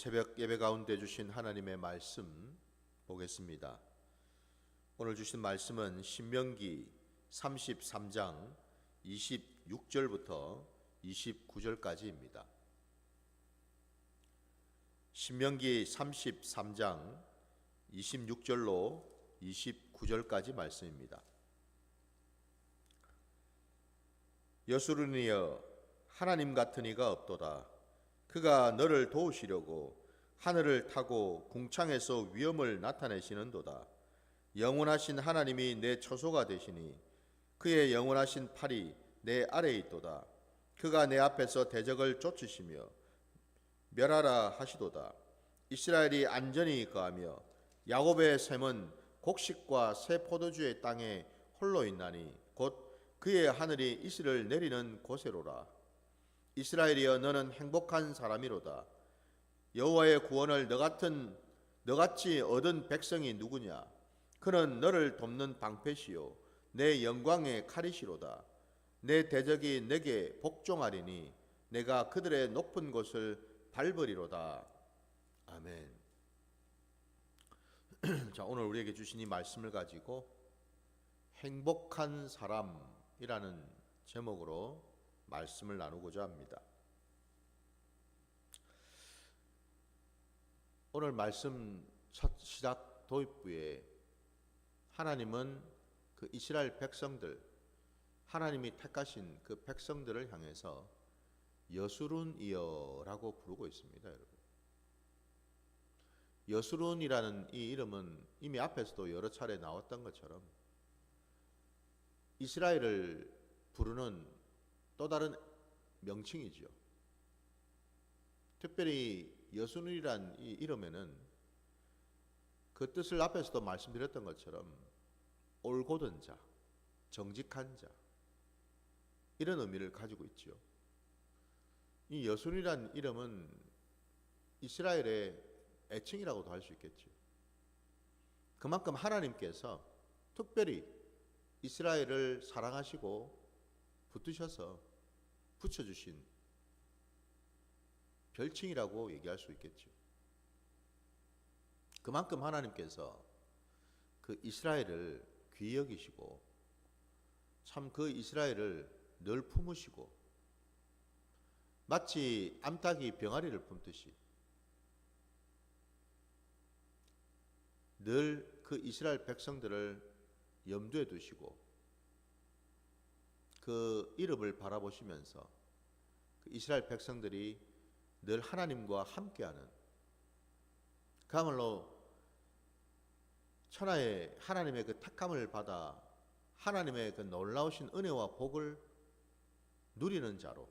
새벽 예배 가운데 주신 하나님의 말씀 보겠습니다. 오늘 주신 말씀은 신명기 33장 26절부터 29절까지입니다. 신명기 33장 26절로 29절까지 말씀입니다. 여수르니여 하나님 같은 이가 없도다. 그가 너를 도우시려고 하늘을 타고 궁창에서 위엄을 나타내시는도다. 영원하신 하나님이 내 처소가 되시니 그의 영원하신 팔이 내 아래에 있도다. 그가 내 앞에서 대적을 쫓으시며 멸하라 하시도다. 이스라엘이 안전히 거하며 야곱의 샘은 곡식과 새 포도주의 땅에 홀로 있나니 곧 그의 하늘이 이슬을 내리는 곳에로라. 이스라엘이여 너는 행복한 사람이로다. 여호와의 구원을 너같이 얻은 백성이 누구냐? 그는 너를 돕는 방패시요 내 영광의 칼이시로다. 내 대적이 내게 복종하리니 내가 그들의 높은 곳을 밟으리로다. 아멘. 자, 오늘 우리에게 주신 이 말씀을 가지고 행복한 사람이라는 제목으로 말씀을 나누고자 합니다. 오늘 말씀 첫 시작 도입부에 하나님은 그 이스라엘 백성들, 하나님이 택하신 그 백성들을 향해서 여수룬이여라고 부르고 있습니다, 여러분. 여수룬이라는 이 이름은 이미 앞에서도 여러 차례 나왔던 것처럼 이스라엘을 부르는 또 다른 명칭이죠. 특별히 여수룬이란 이 이름에는 그 뜻을 앞에서도 말씀드렸던 것처럼 올곧은 자, 정직한 자, 이런 의미를 가지고 있죠. 이 여수룬이란 이름은 이스라엘의 애칭이라고도 할 수 있겠죠. 그만큼 하나님께서 특별히 이스라엘을 사랑하시고 붙드셔서 붙여주신 별칭이라고 얘기할 수 있겠죠. 그만큼 하나님께서 그 이스라엘을 귀히 여기시고 참 그 이스라엘을 늘 품으시고 마치 암탉이 병아리를 품듯이 늘 그 이스라엘 백성들을 염두에 두시고 그 이름을 바라보시면서 그 이스라엘 백성들이 늘 하나님과 함께하는, 그야말로 천하의 하나님의 그 택함을 받아 하나님의 그 놀라우신 은혜와 복을 누리는 자로,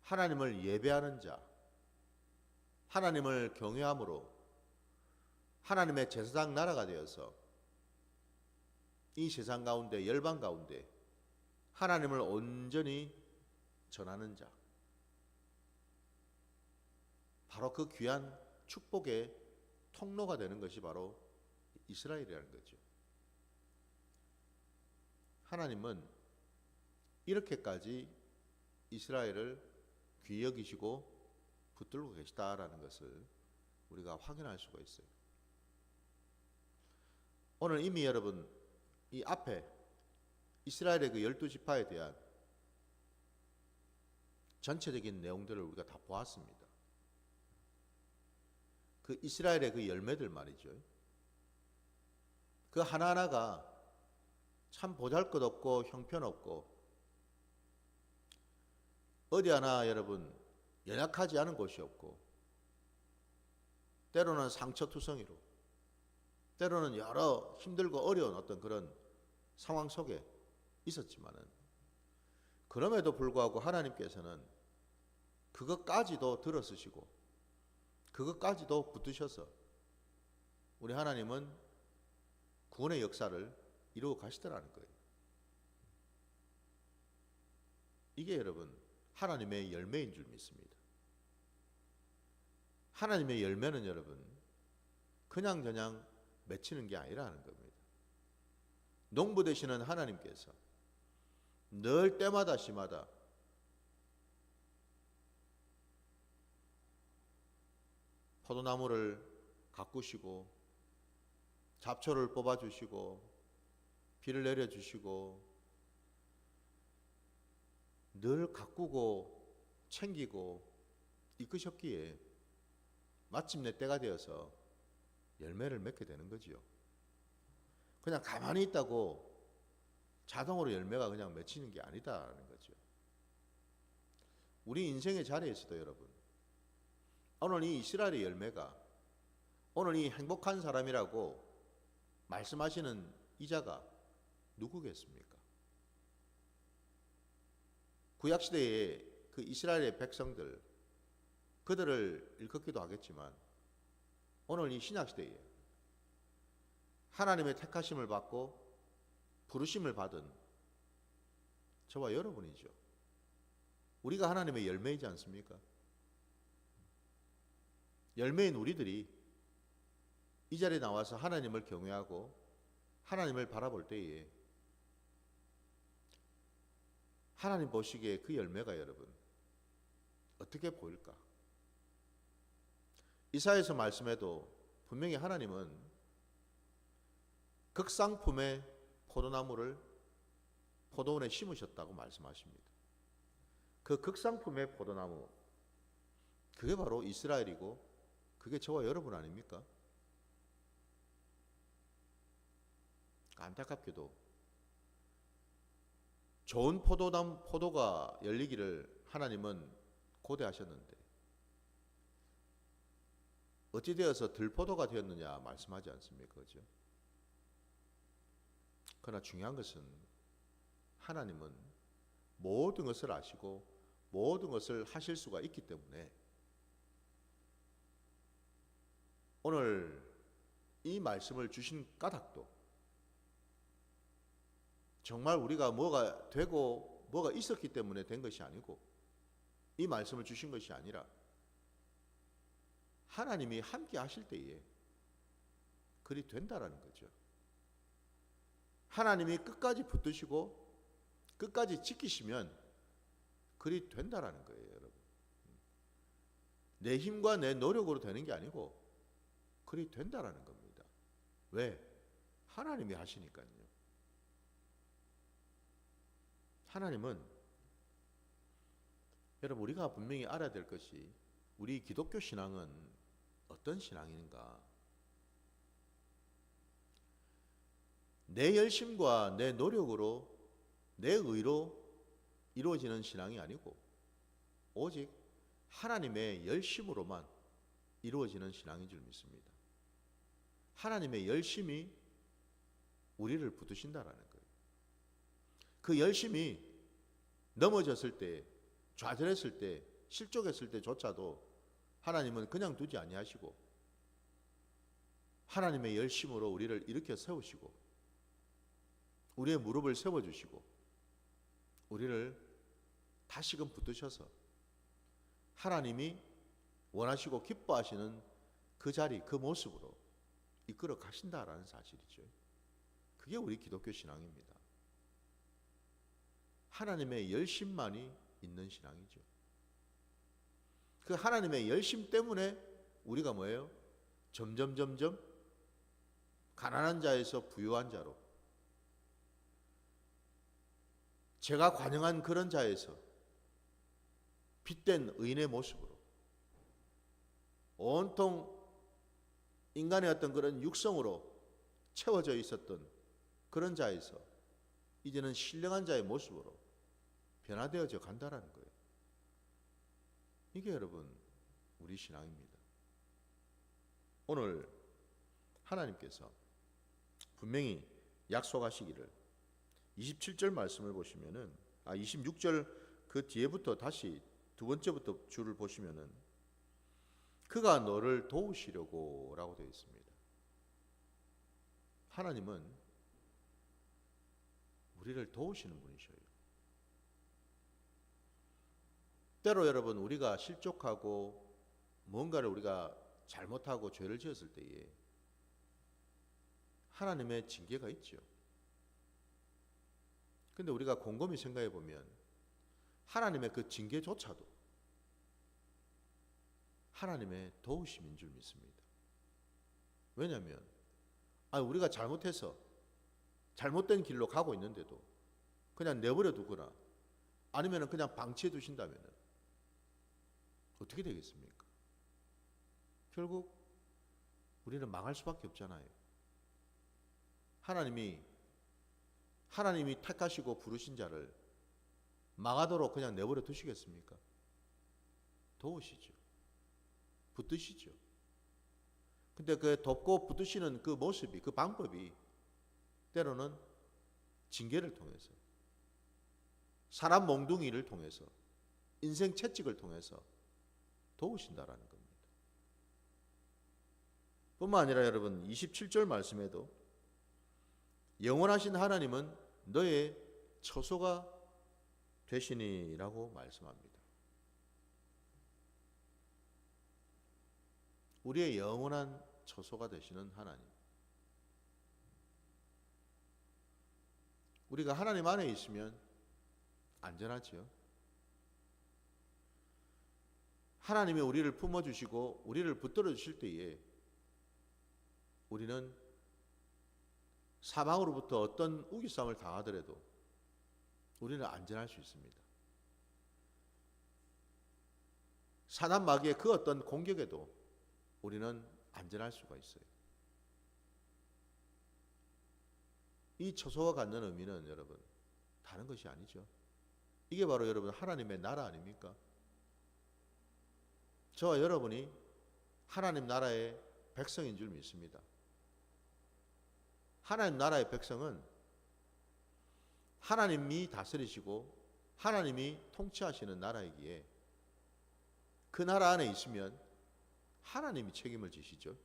하나님을 예배하는 자, 하나님을 경외함으로 하나님의 제사장 나라가 되어서 이 세상 가운데, 열방 가운데 하나님을 온전히 전하는 자, 바로 그 귀한 축복의 통로가 되는 것이 바로 이스라엘이라는 거죠. 하나님은 이렇게까지 이스라엘을 귀히 여기시고 붙들고 계시다라는 것을 우리가 확인할 수가 있어요. 오늘 이미 여러분 이 앞에 이스라엘의 그 12지파에 대한 전체적인 내용들을 우리가 다 보았습니다. 그 이스라엘의 그 열매들 말이죠. 그 하나하나가 참 보잘것없고 형편없고 어디 하나 여러분 연약하지 않은 곳이 없고 때로는 상처투성이로 때로는 여러 힘들고 어려운 어떤 그런 상황 속에 있었지만은 그럼에도 불구하고 하나님께서는 그것까지도 들어쓰시고 그것까지도 붙드셔서 우리 하나님은 구원의 역사를 이루어 가시더라는 거예요. 이게 여러분 하나님의 열매인 줄 믿습니다. 하나님의 열매는 여러분 그냥 맺히는 게 아니라는 겁니다. 농부 되시는 하나님께서 늘 때마다 시마다 포도나무를 가꾸시고 잡초를 뽑아주시고 비를 내려주시고 늘 가꾸고 챙기고 이끄셨기에 마침내 때가 되어서 열매를 맺게 되는 거지요. 그냥 가만히 있다고 자동으로 열매가 그냥 맺히는 게 아니다라는 거죠. 우리 인생의 자리에서도 여러분, 오늘 이 이스라엘의 열매가, 오늘 이 행복한 사람이라고 말씀하시는 이자가 누구겠습니까? 구약시대의 그 이스라엘의 백성들, 그들을 일컫기도 하겠지만 오늘 이 신약시대에 하나님의 택하심을 받고 부르심을 받은 저와 여러분이죠. 우리가 하나님의 열매이지 않습니까? 열매인 우리들이 이 자리에 나와서 하나님을 경외하고 하나님을 바라볼 때에 하나님 보시기에 그 열매가 여러분 어떻게 보일까? 이사야에서 말씀해도 분명히 하나님은 극상품의 포도나무를 포도원에 심으셨다고 말씀하십니다. 그 극상품의 포도나무, 그게 바로 이스라엘이고 그게 저와 여러분 아닙니까? 안타깝게도 좋은 포도가 열리기를 하나님은 고대하셨는데 어찌 되어서 들포도가 되었느냐 말씀하지 않습니까? 그렇죠? 그러나 중요한 것은 하나님은 모든 것을 아시고 모든 것을 하실 수가 있기 때문에 오늘 이 말씀을 주신 까닭도 정말 우리가 뭐가 되고 뭐가 있었기 때문에 된 것이 아니고 이 말씀을 주신 것이 아니라 하나님이 함께 하실 때에 그리 된다라는 거죠. 하나님이 끝까지 붙드시고 끝까지 지키시면 그리 된다라는 거예요, 여러분. 내 힘과 내 노력으로 되는 게 아니고 그리 된다라는 겁니다. 왜? 하나님이 하시니까요. 하나님은 여러분 우리가 분명히 알아야 될 것이 우리 기독교 신앙은 어떤 신앙인가? 내 열심과 내 노력으로 내 의로 이루어지는 신앙이 아니고 오직 하나님의 열심으로만 이루어지는 신앙인 줄 믿습니다. 하나님의 열심이 우리를 붙드신다라는 거예요. 그 열심이 넘어졌을 때, 좌절했을 때, 실족했을 때조차도 하나님은 그냥 두지 아니하시고 하나님의 열심으로 우리를 일으켜 세우시고 우리의 무릎을 세워주시고 우리를 다시금 붙드셔서 하나님이 원하시고 기뻐하시는 그 자리, 그 모습으로 이끌어 가신다라는 사실이죠. 그게 우리 기독교 신앙입니다. 하나님의 열심만이 있는 신앙이죠. 그 하나님의 열심 때문에 우리가 뭐예요? 점점 가난한 자에서 부유한 자로, 제가 관영한 그런 자에서 빛된 의인의 모습으로 온통 인간의 어떤 그런 육성으로 채워져 있었던 그런 자에서 이제는 신령한 자의 모습으로 변화되어져 간다라는 거예요. 이게 여러분 우리 신앙입니다. 오늘 하나님께서 분명히 약속하시기를 27절 말씀을 보시면은 26절 그 뒤에부터 다시 두 번째부터 줄을 보시면은 그가 너를 도우시려고 라고 되어 있습니다. 하나님은 우리를 도우시는 분이셔요. 때로 여러분 우리가 실족하고 뭔가를 우리가 잘못하고 죄를 지었을 때에 하나님의 징계가 있죠. 근데 우리가 곰곰이 생각해 보면 하나님의 그 징계조차도 하나님의 도우심인 줄 믿습니다. 왜냐하면 우리가 잘못해서 잘못된 길로 가고 있는데도 그냥 내버려 두거나 아니면 그냥 방치해 두신다면 어떻게 되겠습니까? 결국 우리는 망할 수밖에 없잖아요. 하나님이 택하시고 부르신 자를 망하도록 그냥 내버려 두시겠습니까? 도우시죠. 붙드시죠. 근데 그 돕고 붙드시는 그 모습이, 그 방법이 때로는 징계를 통해서, 사람 몽둥이를 통해서, 인생 채찍을 통해서 도우신다라는 겁니다. 뿐만 아니라 여러분 27절 말씀에도 영원하신 하나님은 너의 처소가 되시니라고 말씀합니다. 우리의 영원한 처소가 되시는 하나님. 우리가 하나님 안에 있으면 안전하지요. 하나님이 우리를 품어주시고 우리를 붙들어 주실 때에 우리는 사방으로부터 어떤 우기쌈을 당하더라도 우리는 안전할 수 있습니다. 사단 마귀의 그 어떤 공격에도 우리는 안전할 수가 있어요. 이 처소가 갖는 의미는 여러분 다른 것이 아니죠. 이게 바로 여러분 하나님의 나라 아닙니까? 저와 여러분이 하나님 나라의 백성인 줄 믿습니다. 하나님 나라의 백성은 하나님이 다스리시고 하나님이 통치하시는 나라이기에 그 나라 안에 있으면 하나님이 책임을 지시죠.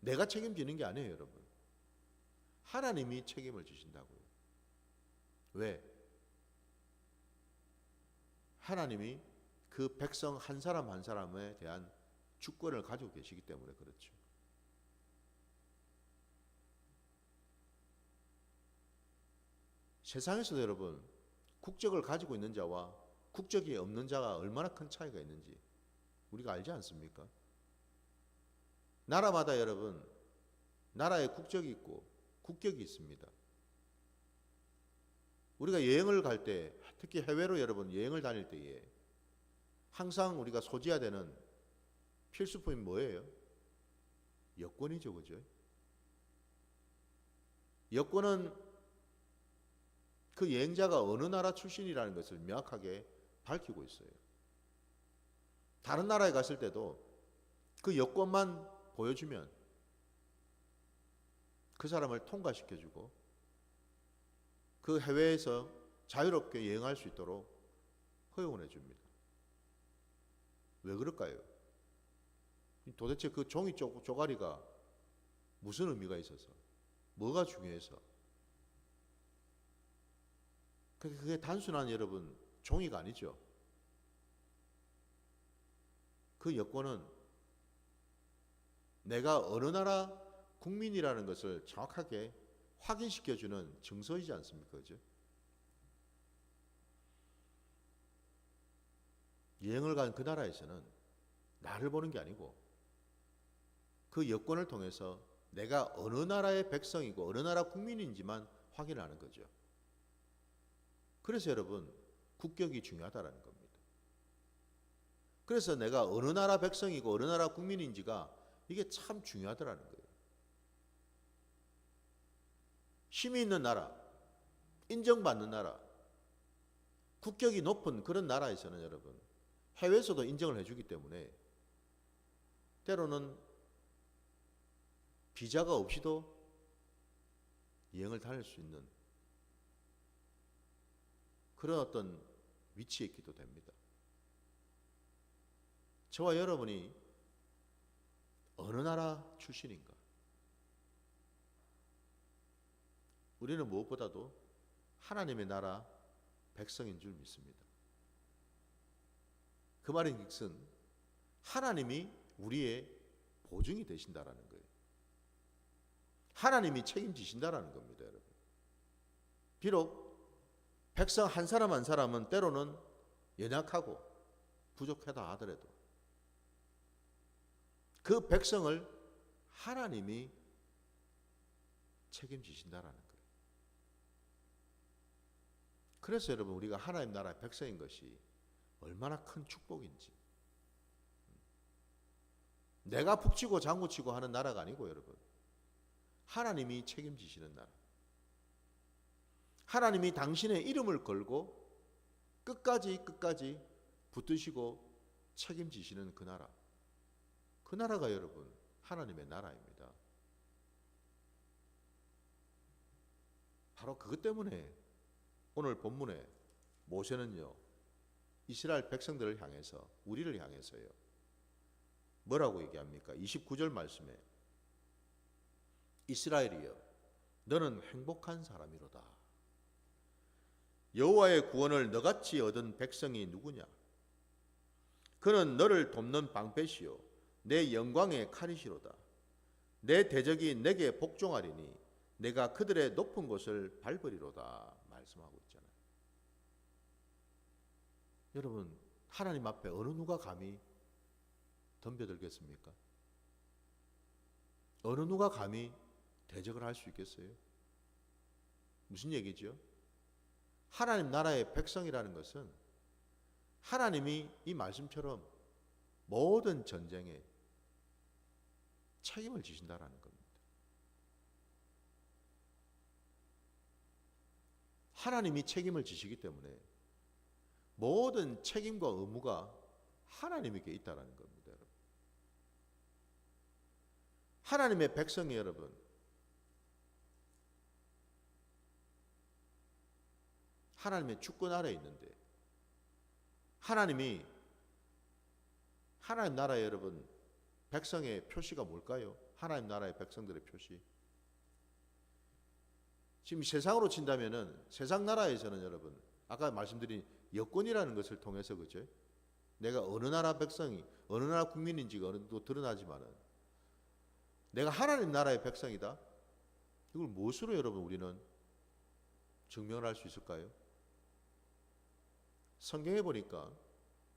내가 책임지는 게 아니에요, 여러분. 하나님이 책임을 지신다고요. 왜? 하나님이 그 백성 한 사람 한 사람에 대한 주권을 가지고 계시기 때문에 그렇죠. 세상에서도 여러분 국적을 가지고 있는 자와 국적이 없는 자가 얼마나 큰 차이가 있는지 우리가 알지 않습니까? 나라마다 여러분 나라에 국적이 있고 국격이 있습니다. 우리가 여행을 갈 때, 특히 해외로 여러분 여행을 다닐 때에 항상 우리가 소지해야 되는 필수품이 뭐예요? 여권이죠, 그죠? 여권은 그 여행자가 어느 나라 출신이라는 것을 명확하게 밝히고 있어요. 다른 나라에 갔을 때도 그 여권만 보여주면 그 사람을 통과시켜주고 그 해외에서 자유롭게 여행할 수 있도록 허용을 해줍니다. 왜 그럴까요? 도대체 그 종이 쪼가리가 무슨 의미가 있어서, 뭐가 중요해서? 그게 단순한 여러분 종이가 아니죠. 그 여권은 내가 어느 나라 국민이라는 것을 정확하게 확인시켜주는 증서이지 않습니까? 그죠? 여행을 간 그 나라에서는 나를 보는 게 아니고 그 여권을 통해서 내가 어느 나라의 백성이고 어느 나라 국민인지만 확인하는 거죠. 그래서 여러분 국격이 중요하다는 겁니다. 그래서 내가 어느 나라 백성이고 어느 나라 국민인지가 이게 참 중요하더라는 거예요. 힘이 있는 나라, 인정받는 나라, 국격이 높은 그런 나라에서는 여러분 해외에서도 인정을 해주기 때문에 때로는 비자가 없이도 여행을 다닐 수 있는 그런 어떤 위치에 있기도 됩니다. 저와 여러분이 어느 나라 출신인가? 우리는 무엇보다도 하나님의 나라 백성인 줄 믿습니다. 그 말인즉슨 하나님이 우리의 보증이 되신다라는 거예요. 하나님이 책임지신다라는 겁니다, 여러분. 비록 백성 한 사람 한 사람은 때로는 연약하고 부족하다 하더라도 그 백성을 하나님이 책임지신다라는 거예요. 그래서 여러분 우리가 하나님 나라의 백성인 것이 얼마나 큰 축복인지. 내가 북치고 장구치고 하는 나라가 아니고 여러분 하나님이 책임지시는 나라. 하나님이 당신의 이름을 걸고 끝까지 붙드시고 책임지시는 그 나라. 그 나라가 여러분 하나님의 나라입니다. 바로 그것 때문에 오늘 본문에 모세는요 이스라엘 백성들을 향해서 우리를 향해서요 뭐라고 얘기합니까? 29절 말씀에 이스라엘이여 너는 행복한 사람이로다. 여호와의 구원을 너같이 얻은 백성이 누구냐? 그는 너를 돕는 방패시요 내 영광의 칼이시로다. 내 대적이 내게 복종하리니 내가 그들의 높은 곳을 밟으리로다 말씀하고 있잖아요. 여러분 하나님 앞에 어느 누가 감히 덤벼들겠습니까? 어느 누가 감히 대적을 할 수 있겠어요? 무슨 얘기죠? 하나님 나라의 백성이라는 것은 하나님이 이 말씀처럼 모든 전쟁에 책임을 지신다라는 겁니다. 하나님이 책임을 지시기 때문에 모든 책임과 의무가 하나님에게 있다라는 겁니다, 여러분. 하나님의 백성이 여러분, 하나님의 주권 아래에 있는데 하나님이 하나님 나라의 여러분 백성의 표시가 뭘까요? 하나님 나라의 백성들의 표시. 지금 세상으로 친다면은 세상 나라에서는 여러분 아까 말씀드린 여권이라는 것을 통해서 그죠? 내가 어느 나라 백성이 어느 나라 국민인지가 어느 정도 드러나지만은 내가 하나님 나라의 백성이다. 이걸 무엇으로 여러분 우리는 증명을 할 수 있을까요? 성경에 보니까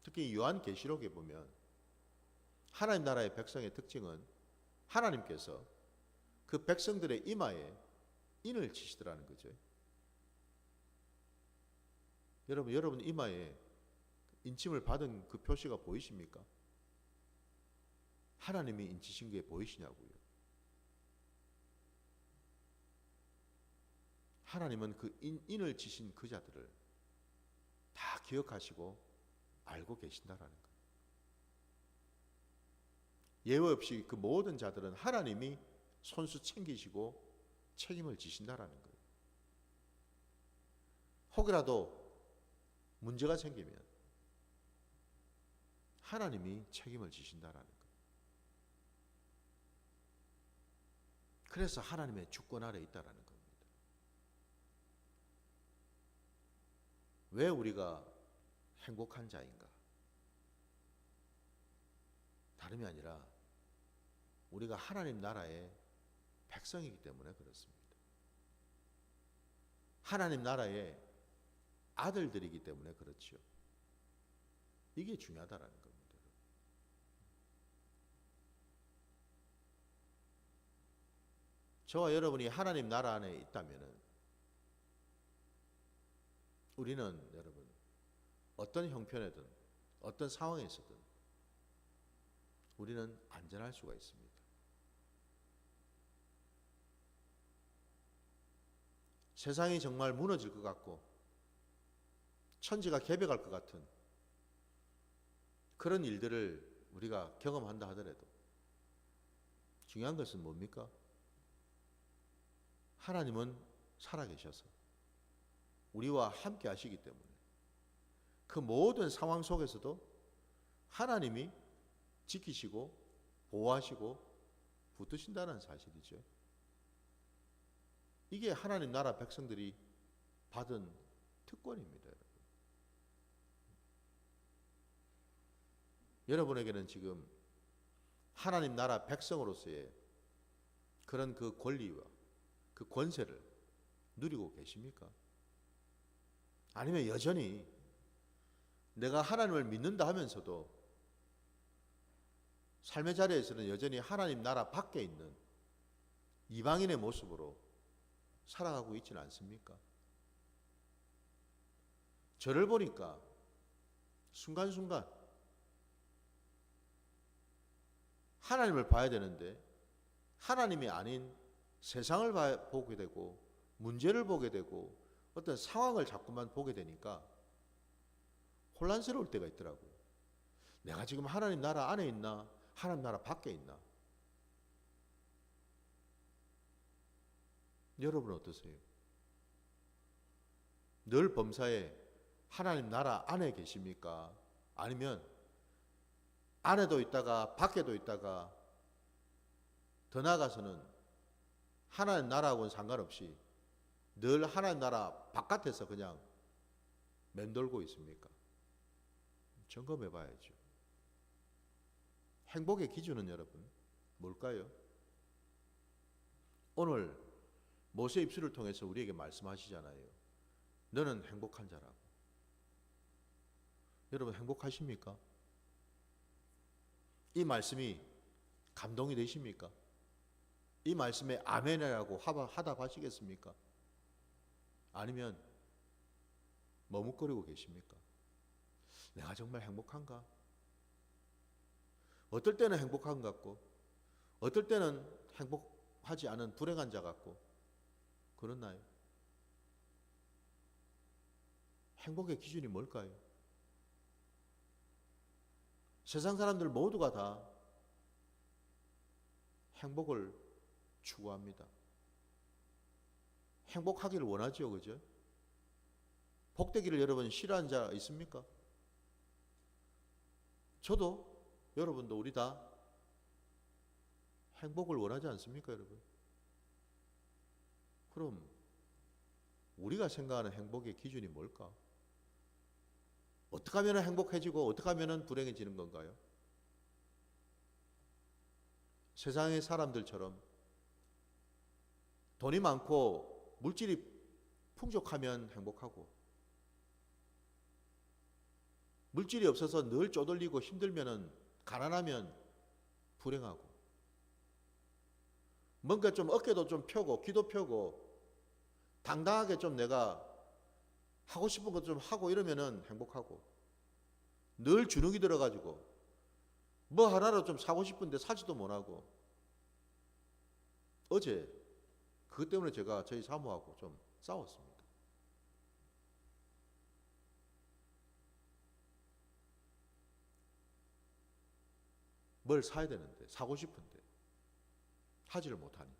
특히 요한계시록에 보면 하나님 나라의 백성의 특징은 하나님께서 그 백성들의 이마에 인을 치시더라는 거죠. 여러분 이마에 인침을 받은 그 표시가 보이십니까? 하나님이 인치신 게 보이시냐고요. 하나님은 그 인을 치신 그 자들을 다 기억하시고 알고 계신다라는 거예요. 예외 없이 그 모든 자들은 하나님이 손수 챙기시고 책임을 지신다라는 거예요. 혹이라도 문제가 생기면 하나님이 책임을 지신다라는 거예요. 그래서 하나님의 주권 아래에 있다라는 겁니다. 왜 우리가 행복한 자인가? 다름이 아니라 우리가 하나님 나라의 백성이기 때문에 그렇습니다. 하나님 나라의 아들들이기 때문에 그렇죠. 이게 중요하다라는 겁니다. 저와 여러분이 하나님 나라 안에 있다면은 우리는 여러분 어떤 형편에든 어떤 상황에서든 우리는 안전할 수가 있습니다. 세상이 정말 무너질 것 같고 천지가 개벽할 것 같은 그런 일들을 우리가 경험한다 하더라도 중요한 것은 뭡니까? 하나님은 살아계셔서 우리와 함께 하시기 때문에 그 모든 상황 속에서도 하나님이 지키시고 보호하시고 붙드신다는 사실이죠. 이게 하나님 나라 백성들이 받은 특권입니다. 여러분에게는 지금 하나님 나라 백성으로서의 그런 그 권리와 그 권세를 누리고 계십니까? 아니면 여전히 내가 하나님을 믿는다 하면서도 삶의 자리에서는 여전히 하나님 나라 밖에 있는 이방인의 모습으로 살아가고 있지는 않습니까? 저를 보니까 순간순간 하나님을 봐야 되는데 하나님이 아닌 세상을 보게 되고 문제를 보게 되고 어떤 상황을 자꾸만 보게 되니까 혼란스러울 때가 있더라고요. 내가 지금 하나님 나라 안에 있나? 하나님 나라 밖에 있나? 여러분은 어떠세요? 늘 범사에 하나님 나라 안에 계십니까? 아니면 안에도 있다가 밖에도 있다가 더 나아가서는 하나님 나라하고는 상관없이 늘 하나님 나라 바깥에서 그냥 맴돌고 있습니까? 점검해 봐야죠. 행복의 기준은 여러분 뭘까요? 오늘 모세 입술을 통해서 우리에게 말씀하시잖아요. 너는 행복한 자라고. 여러분 행복하십니까? 이 말씀이 감동이 되십니까? 이 말씀에 아멘이라고 하답하시겠습니까? 아니면 머뭇거리고 계십니까? 내가 정말 행복한가? 어떨 때는 행복한 것 같고 어떨 때는 행복하지 않은 불행한 자 같고 그렇나요? 행복의 기준이 뭘까요? 세상 사람들 모두가 다 행복을 추구합니다. 행복하기를 원하죠, 그죠? 복되기를 여러분 싫어하는 자 있습니까? 저도 여러분도 우리 다 행복을 원하지 않습니까, 여러분? 그럼 우리가 생각하는 행복의 기준이 뭘까? 어떻게 하면 행복해지고 어떻게 하면 불행해지는 건가요? 세상의 사람들처럼 돈이 많고 물질이 풍족하면 행복하고 물질이 없어서 늘 쪼들리고 힘들면 가난하면 불행하고 뭔가 좀 어깨도 좀 펴고 귀도 펴고 당당하게 좀 내가 하고 싶은 것 좀 하고 이러면은 행복하고 늘 주눅이 들어가지고 뭐 하나로 좀 사고 싶은데 사지도 못하고 어제 그것 때문에 제가 저희 사모하고 좀 싸웠습니다. 뭘 사야 되는데 사고 싶은데 하지를 못하니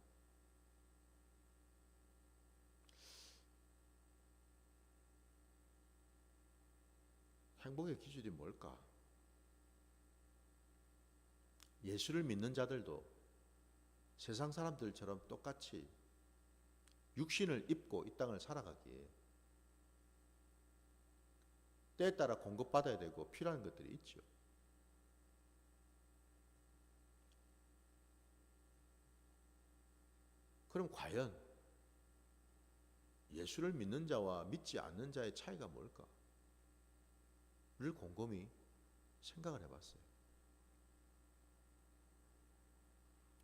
행복의 기준이 뭘까? 예수를 믿는 자들도 세상 사람들처럼 똑같이 육신을 입고 이 땅을 살아가기에 때에 따라 공급받아야 되고 필요한 것들이 있죠. 그럼 과연 예수를 믿는 자와 믿지 않는 자의 차이가 뭘까? 를 곰곰이 생각을 해봤어요.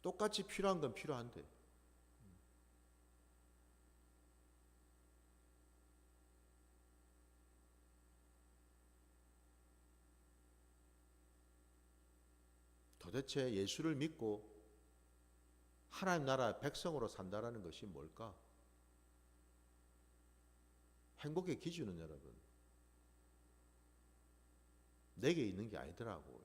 똑같이 필요한 건 필요한데 도대체 예수를 믿고 하나님 나라 백성으로 산다라는 것이 뭘까? 행복의 기준은 여러분 내게 있는 게 아니더라고요.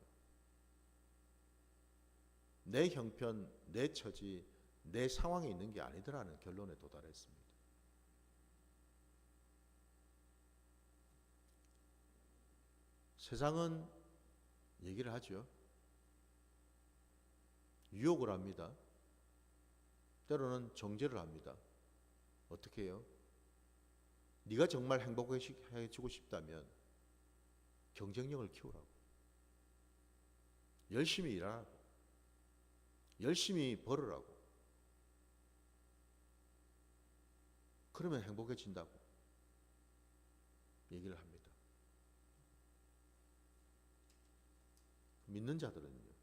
내 형편, 내 처지, 내 상황에 있는 게 아니더라는 결론에 도달했습니다. 세상은 얘기를 하죠. 유혹을 합니다. 때로는 정죄를 합니다. 어떻게 해요? 네가 정말 행복해지고 싶다면 경쟁력을 키우라고. 열심히 일하라고. 열심히 벌으라고. 그러면 행복해진다고 얘기를 합니다. 믿는 자들은요.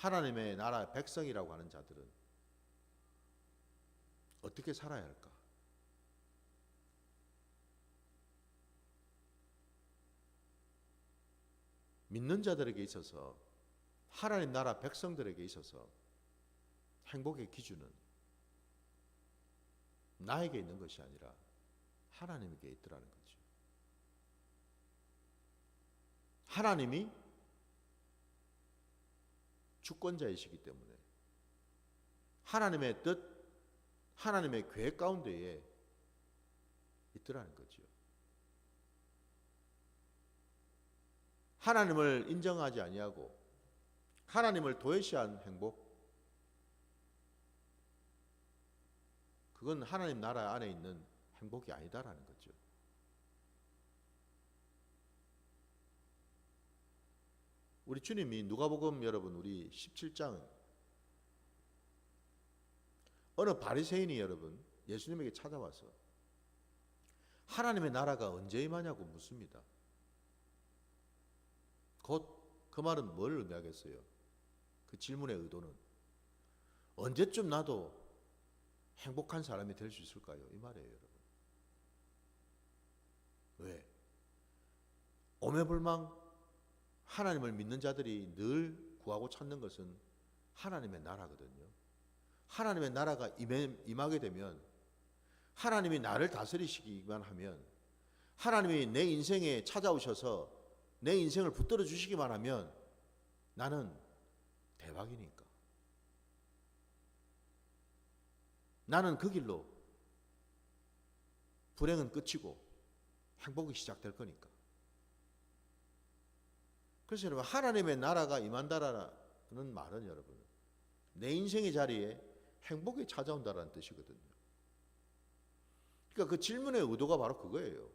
하나님의 나라 백성이라고 하는 자들은 어떻게 살아야 할까? 믿는 자들에게 있어서, 하나님 나라 백성들에게 있어서 행복의 기준은 나에게 있는 것이 아니라 하나님에게 있더라는 거죠. 하나님이 주권자이시기 때문에 하나님의 뜻, 하나님의 계획 가운데에 있더라는 거죠. 하나님을 인정하지 아니하고 하나님을 도외시한 행복, 그건 하나님 나라 안에 있는 행복이 아니다라는 거죠. 우리 주님이 누가복음 여러분 우리 17장 어느 바리새인이 여러분 예수님에게 찾아와서 하나님의 나라가 언제 임하냐고 묻습니다. 곧 그 말은 뭘 의미하겠어요? 그 질문의 의도는 언제쯤 나도 행복한 사람이 될 수 있을까요? 이 말이에요, 여러분. 왜? 오매불망 하나님을 믿는 자들이 늘 구하고 찾는 것은 하나님의 나라거든요. 하나님의 나라가 임하게 되면, 하나님이 나를 다스리시기만 하면, 하나님이 내 인생에 찾아오셔서 내 인생을 붙들어 주시기만 하면 나는 대박이니까. 나는 그 길로 불행은 끝이고 행복이 시작될 거니까. 그래서 여러분, 하나님의 나라가 임한다라는 말은 여러분, 내 인생의 자리에 행복이 찾아온다라는 뜻이거든요. 그러니까 그 질문의 의도가 바로 그거예요.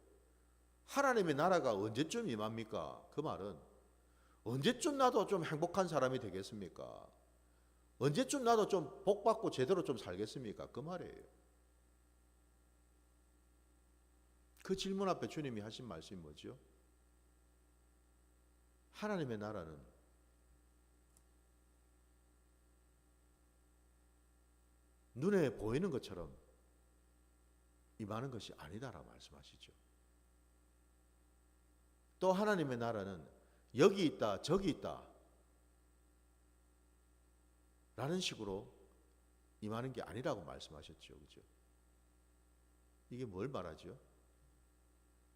하나님의 나라가 언제쯤 임합니까? 그 말은 언제쯤 나도 좀 행복한 사람이 되겠습니까? 언제쯤 나도 좀 복받고 제대로 좀 살겠습니까? 그 말이에요. 그 질문 앞에 주님이 하신 말씀이 뭐죠? 하나님의 나라는 눈에 보이는 것처럼 임하는 것이 아니다라고 말씀하시죠. 또 하나님의 나라는 여기 있다, 저기 있다 라는 식으로 임하는 게 아니라고 말씀하셨죠. 그죠? 이게 뭘 말하죠?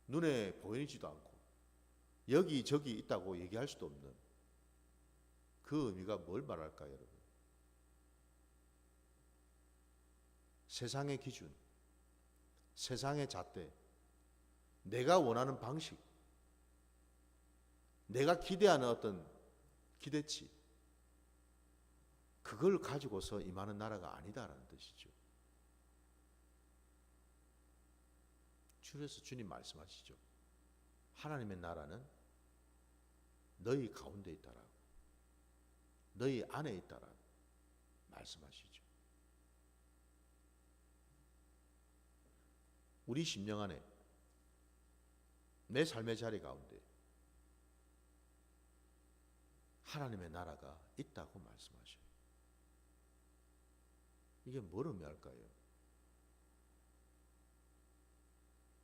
눈에 보이지도 않고 여기 저기 있다고 얘기할 수도 없는 그 의미가 뭘 말할까요, 여러분? 세상의 기준, 세상의 잣대, 내가 원하는 방식, 내가 기대하는 어떤 기대치, 그걸 가지고서 임하는 나라가 아니다라는 뜻이죠. 그래서 주님 말씀하시죠. 하나님의 나라는 너희 가운데 있다라고, 너희 안에 있다라고 말씀하시죠. 우리 심령 안에, 내 삶의 자리 가운데 하나님의 나라가 있다고 말씀하셔요. 이게 뭘 의미할까요?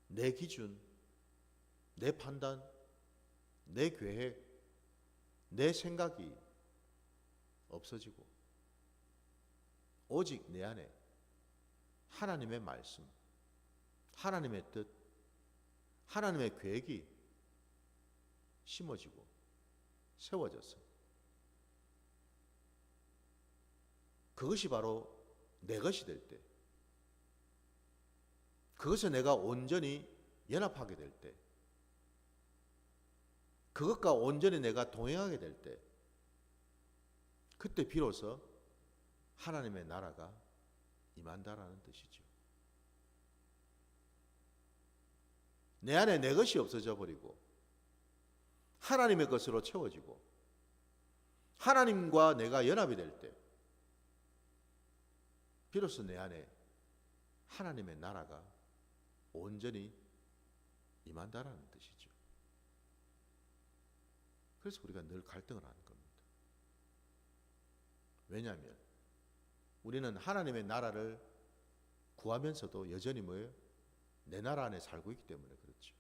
내 기준, 내 판단, 내 계획, 내 생각이 없어지고 오직 내 안에 하나님의 말씀, 하나님의 뜻, 하나님의 계획이 심어지고 세워져서 그것이 바로 내 것이 될 때, 그것에 내가 온전히 연합하게 될 때, 그것과 온전히 내가 동행하게 될 때, 그때 비로소 하나님의 나라가 임한다라는 뜻이죠. 내 안에 내 것이 없어져 버리고 하나님의 것으로 채워지고 하나님과 내가 연합이 될 때, 비로소 내 안에 하나님의 나라가 온전히 임한다라는 뜻이죠. 그래서 우리가 늘 갈등을 하는 겁니다. 왜냐하면 우리는 하나님의 나라를 구하면서도 여전히 뭐예요? 내 나라 안에 살고 있기 때문에 그렇죠.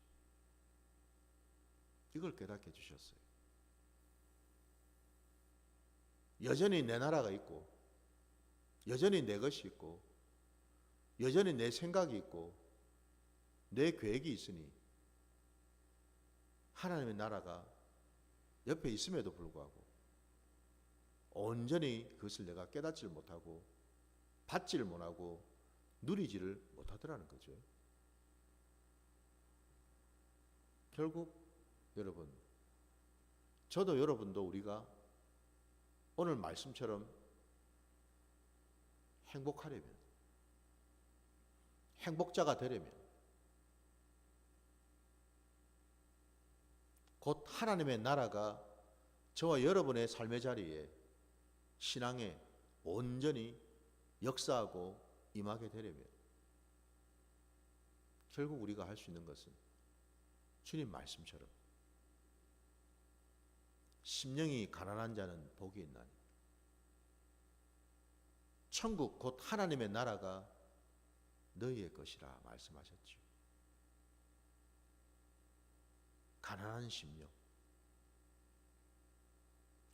이걸 깨닫게 해주셨어요. 여전히 내 나라가 있고, 여전히 내 것이 있고, 여전히 내 생각이 있고, 내 계획이 있으니 하나님의 나라가 옆에 있음에도 불구하고 온전히 그것을 내가 깨닫지를 못하고 받지를 못하고 누리지를 못하더라는 거죠. 결국 여러분, 저도 여러분도 우리가 오늘 말씀처럼 행복하려면, 행복자가 되려면 곧 하나님의 나라가 저와 여러분의 삶의 자리에 신앙에 온전히 역사하고 임하게 되려면 결국 우리가 할 수 있는 것은 주님 말씀처럼 심령이 가난한 자는 복이 있나니 천국 곧 하나님의 나라가 너희의 것이라 말씀하셨죠. 가난한 심령,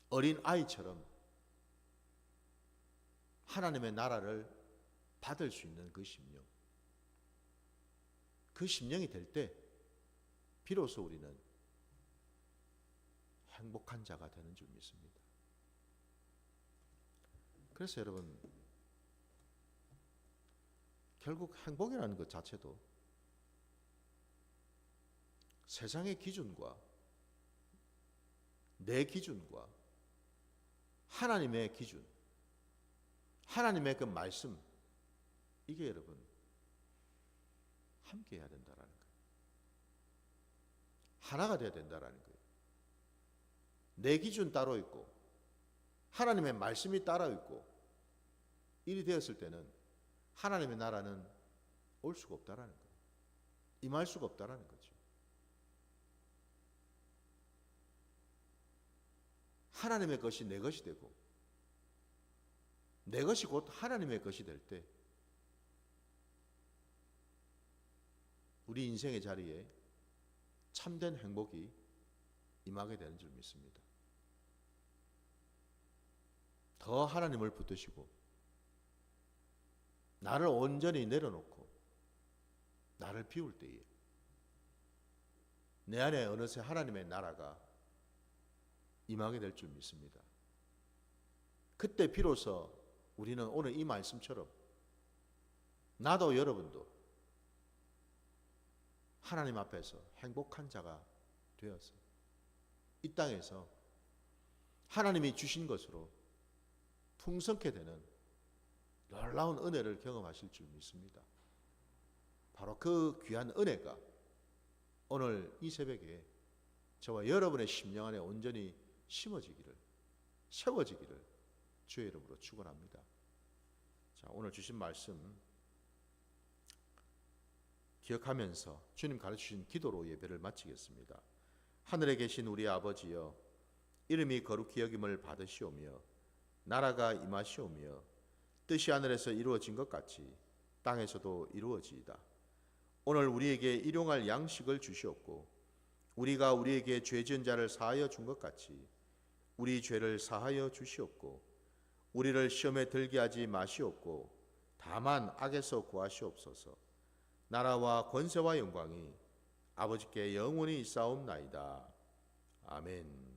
어린 아이처럼 하나님의 나라를 받을 수 있는 그 심령, 그 심령이 될 때 비로소 우리는 행복한 자가 되는 줄 믿습니다. 그래서 여러분, 결국 행복이라는 것 자체도 세상의 기준과 내 기준과 하나님의 기준, 하나님의 그 말씀, 이게 여러분 함께 해야 된다라는 거예요. 하나가 돼야 된다라는 거예요. 내 기준 따로 있고 하나님의 말씀이 따로 있고 일이 되었을 때는 하나님의 나라는 올 수가 없다라는 거예요. 임할 수가 없다라는 거죠. 하나님의 것이 내 것이 되고 내 것이 곧 하나님의 것이 될 때 우리 인생의 자리에 참된 행복이 임하게 되는 줄 믿습니다. 더 하나님을 붙드시고 나를 온전히 내려놓고 나를 비울 때에 내 안에 어느새 하나님의 나라가 임하게 될 줄 믿습니다. 그때 비로소 우리는 오늘 이 말씀처럼 나도 여러분도 하나님 앞에서 행복한 자가 되어서 이 땅에서 하나님이 주신 것으로 풍성케 되는 놀라운 은혜를 경험하실 줄 믿습니다. 바로 그 귀한 은혜가 오늘 이 새벽에 저와 여러분의 심령 안에 온전히 심어지기를, 세워지기를 주의 이름으로 축원합니다. 자, 오늘 주신 말씀 기억하면서 주님 가르치신 기도로 예배를 마치겠습니다. 하늘에 계신 우리 아버지여, 이름이 거룩히 여김을 받으시오며 나라가 임하시오며 뜻이 하늘에서 이루어진 것 같이 땅에서도 이루어지이다. 오늘 우리에게 일용할 양식을 주시옵고 우리가 우리에게 죄 지은 자를 사하여 준 것 같이 우리 죄를 사하여 주시옵고 우리를 시험에 들게 하지 마시옵고 다만 악에서 구하시옵소서. 나라와 권세와 영광이 아버지께 영원히 있사옵나이다. 아멘.